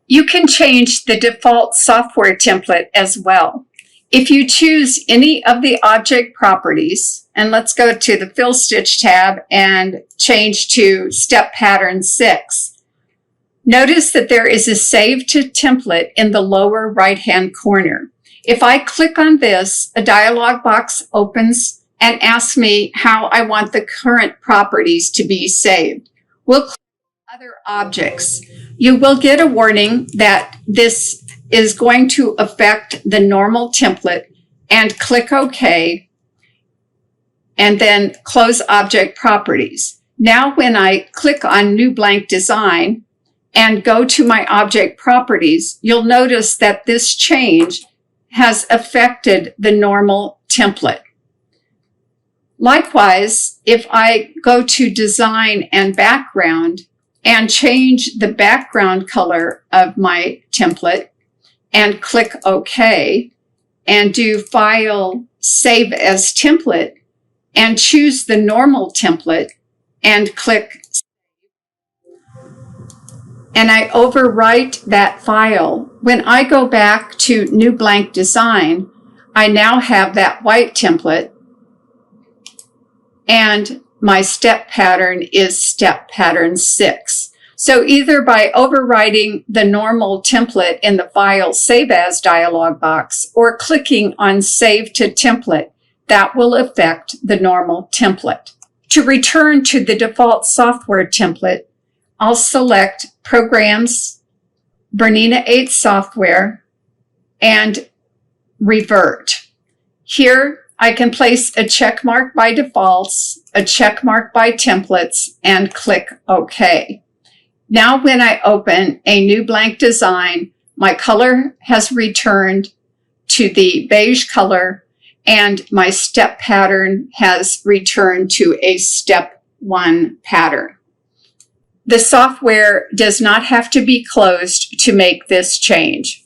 You can change the default software template as well. If you choose any of the object properties, and let's go to the Fill Stitch tab and change to Step Pattern 6, notice that there is a Save to Template in the lower right-hand corner. If I click on this, a dialog box opens and asks me how I want the current properties to be saved. We'll click Other Objects. You will get a warning that this is going to affect the normal template, and click OK, and then close Object Properties. Now when I click on New Blank Design and go to my Object Properties, you'll notice that this change has affected the normal template. Likewise, if I go to Design and Background and change the background color of my template and click OK and do File, Save as Template and choose the normal template and click and I overwrite that file, when I go back to New Blank Design, I now have that white template and my step pattern is Step Pattern 6. So either by overwriting the normal template in the File Save As dialog box or clicking on Save to Template, that will affect the normal template. To return to the default software template, I'll select Programs, BERNINA 8 Software, and Revert. Here, I can place a check mark by defaults, a check mark by templates, and click OK. Now when I open a new blank design, my color has returned to the beige color and my step pattern has returned to a Step 1 pattern. The software does not have to be closed to make this change.